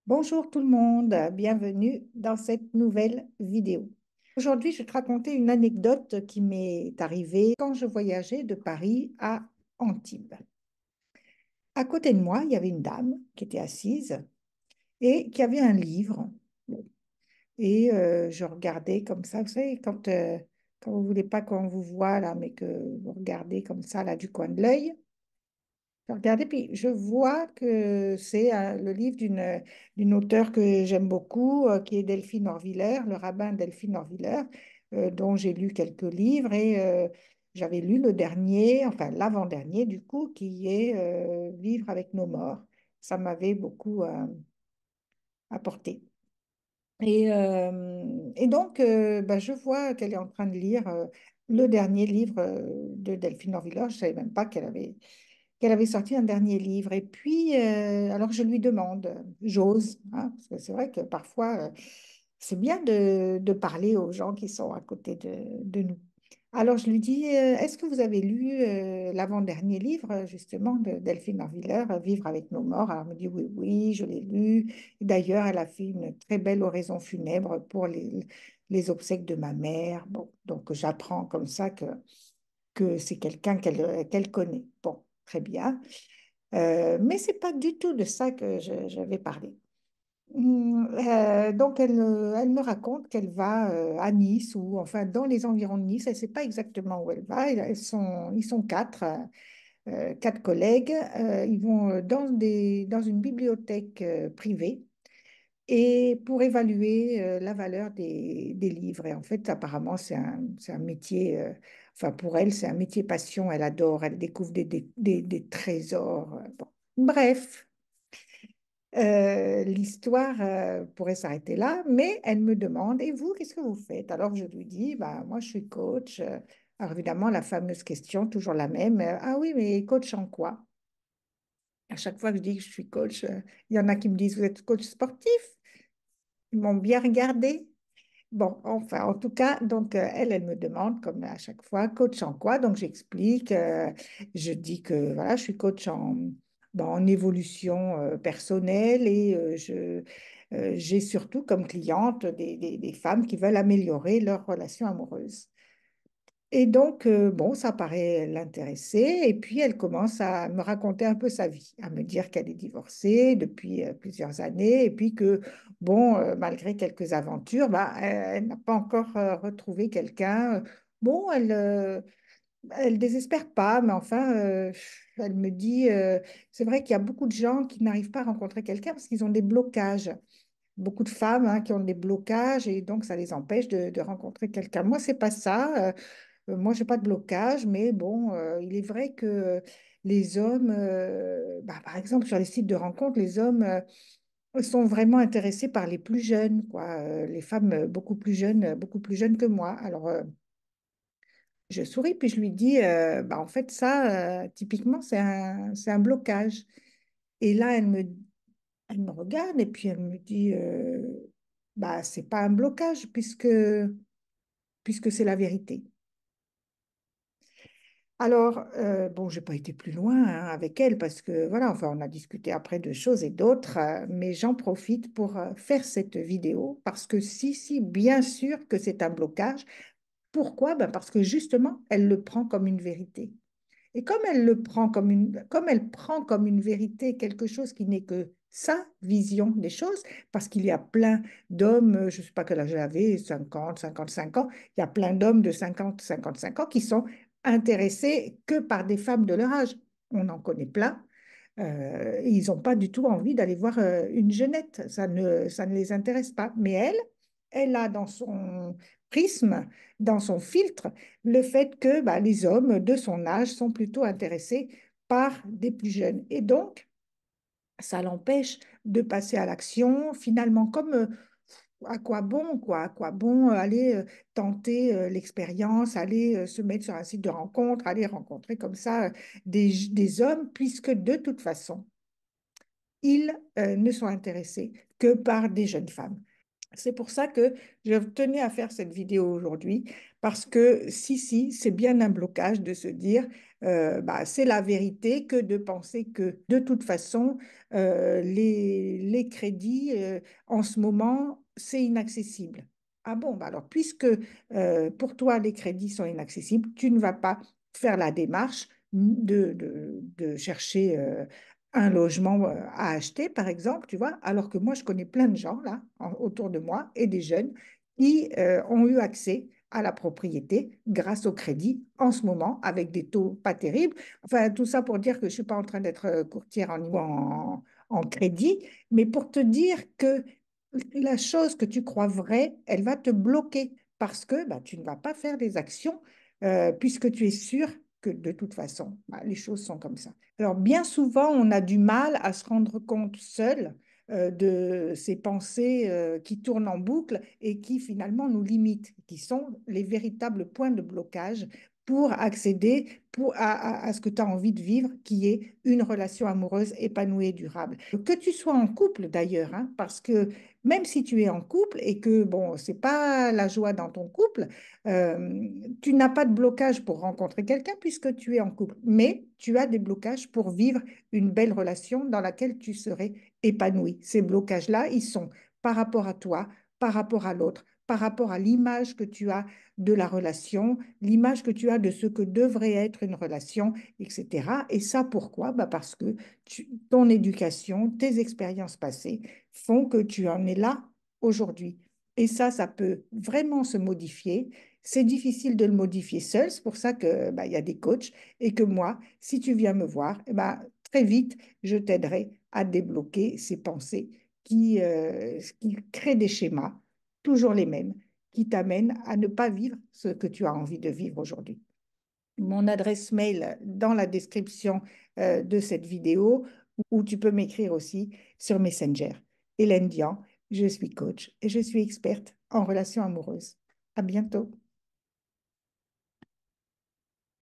Bonjour tout le monde, bienvenue dans cette nouvelle vidéo. Aujourd'hui, je vais te raconter une anecdote qui m'est arrivée quand je voyageais de Paris à Antibes. À côté de moi, il y avait une dame qui était assise et qui avait un livre. Bon. Et je regardais comme ça, vous savez, quand vous voulez pas qu'on vous voit là, mais que vous regardez comme ça là du coin de l'œil. Regardez, puis je vois que c'est le livre d'une auteure que j'aime beaucoup, qui est Delphine Orviller, le rabbin Delphine Orviller, dont j'ai lu quelques livres et j'avais lu le dernier, enfin l'avant-dernier du coup, qui est Vivre avec nos morts. Ça m'avait beaucoup apporté. Et donc, bah, je vois qu'elle est en train de lire le dernier livre de Delphine Orviller. Je ne savais même pas qu'elle avait sorti un dernier livre. Et puis, alors je lui demande, j'ose, hein, parce que c'est vrai que parfois, c'est bien de parler aux gens qui sont à côté de nous. Alors je lui dis, est-ce que vous avez lu l'avant-dernier livre, justement, de Delphine Orviller, Vivre avec nos morts? Alors elle me dit, oui, oui, je l'ai lu. D'ailleurs, elle a fait une très belle oraison funèbre pour les obsèques de ma mère. Bon, donc j'apprends comme ça que c'est quelqu'un qu'elle connaît. Bon, très bien. Mais c'est pas du tout de ça que j'avais parlé. Donc, elle me raconte qu'elle va à Nice ou enfin dans les environs de Nice. Elle ne sait pas exactement où elle va. Ils sont quatre, quatre collègues. Ils vont dans une bibliothèque privée et pour évaluer la valeur des livres. Et en fait, apparemment, c'est un métier, enfin pour elle, c'est un métier passion. Elle adore, elle découvre des trésors. Bon. Bref, l'histoire pourrait s'arrêter là, mais elle me demande, et vous, qu'est-ce que vous faites? Alors je lui dis, bah, moi je suis coach. Alors évidemment, la fameuse question, toujours la même, ah oui, mais coach en quoi? À chaque fois que je dis que je suis coach, il y en a qui me disent, vous êtes coach sportif? Ils m'ont bien regardé. Bon, enfin, en tout cas, donc elle me demande, comme à chaque fois, coach en quoi? Donc j'explique, je dis que voilà, je suis coach en évolution personnelle et j'ai surtout comme cliente des femmes qui veulent améliorer leur relation amoureuse. Et donc, bon, ça paraît l'intéresser. Et puis, elle commence à me raconter un peu sa vie, à me dire qu'elle est divorcée depuis plusieurs années et puis que, bon, malgré quelques aventures, bah, elle n'a pas encore retrouvé quelqu'un. Bon, elle désespère pas, mais enfin, elle me dit, c'est vrai qu'il y a beaucoup de gens qui n'arrivent pas à rencontrer quelqu'un parce qu'ils ont des blocages. Beaucoup de femmes hein, qui ont des blocages et donc ça les empêche de rencontrer quelqu'un. Moi, c'est pas ça. Moi, j'ai pas de blocage, mais bon, il est vrai que les hommes, bah, par exemple, sur les sites de rencontres, les hommes sont vraiment intéressés par les plus jeunes, quoi, les femmes beaucoup plus jeunes que moi. Alors, je souris, puis je lui dis, bah, en fait, ça, typiquement, c'est un blocage. Et là, elle me regarde et puis elle me dit, bah, c'est pas un blocage puisque c'est la vérité. Alors, bon, j'ai pas été plus loin hein, avec elle parce que voilà, enfin, on a discuté après de choses et d'autres, mais j'en profite pour faire cette vidéo parce que si, bien sûr que c'est un blocage. Pourquoi? Ben parce que justement, elle le prend comme une vérité. Et comme comme elle prend comme une vérité quelque chose qui n'est que sa vision des choses, parce qu'il y a plein d'hommes, je ne sais pas quel âge j'avais, 50, 55 ans, il y a plein d'hommes de 50, 55 ans qui sont intéressés que par des femmes de leur âge. On en connaît plein. Ils n'ont pas du tout envie d'aller voir une jeunette. Ça ne les intéresse pas. Mais elle a dans son prisme, dans son filtre, le fait que bah, les hommes de son âge sont plutôt intéressés par des plus jeunes. Et donc, ça l'empêche de passer à l'action. Finalement, comme à quoi bon, quoi? À quoi bon aller tenter l'expérience, aller se mettre sur un site de rencontre, aller rencontrer comme ça des hommes, puisque de toute façon, ils ne sont intéressés que par des jeunes femmes. C'est pour ça que je tenais à faire cette vidéo aujourd'hui, parce que si, c'est bien un blocage de se dire, bah, c'est la vérité que de penser que de toute façon, les crédits, en ce moment, c'est inaccessible. Ah bon, bah alors puisque pour toi, les crédits sont inaccessibles, tu ne vas pas faire la démarche de chercher un logement à acheter, par exemple, tu vois, alors que moi, je connais plein de gens, là, autour de moi, et des jeunes, qui ont eu accès à la propriété grâce au crédit en ce moment, avec des taux pas terribles. Enfin, tout ça pour dire que je ne suis pas en train d'être courtière en crédit, mais pour te dire que la chose que tu crois vraie, elle va te bloquer parce que bah, tu ne vas pas faire des actions puisque tu es sûr que de toute façon, bah, les choses sont comme ça. Alors, bien souvent, on a du mal à se rendre compte seul de ces pensées qui tournent en boucle et qui finalement nous limitent, qui sont les véritables points de blocage pour accéder à ce que tu as envie de vivre, qui est une relation amoureuse épanouie et durable. Que tu sois en couple d'ailleurs, hein, parce que même si tu es en couple et que, bon, c'est pas la joie dans ton couple, tu n'as pas de blocage pour rencontrer quelqu'un puisque tu es en couple, mais tu as des blocages pour vivre une belle relation dans laquelle tu serais épanoui. Ces blocages-là, ils sont par rapport à toi, par rapport à l'autre, par rapport à l'image que tu as de la relation, l'image que tu as de ce que devrait être une relation, etc. Et ça, pourquoi? Bah parce que ton éducation, tes expériences passées font que tu en es là aujourd'hui. Et ça peut vraiment se modifier. C'est difficile de le modifier seul. C'est pour ça que, bah, il y a des coachs et que moi, si tu viens me voir, eh ben, très vite, je t'aiderai à débloquer ces pensées qui créent des schémas, toujours les mêmes, qui t'amènent à ne pas vivre ce que tu as envie de vivre aujourd'hui. Mon adresse mail dans la description de cette vidéo, ou tu peux m'écrire aussi sur Messenger. Hélène Dian, je suis coach et je suis experte en relations amoureuses. À bientôt.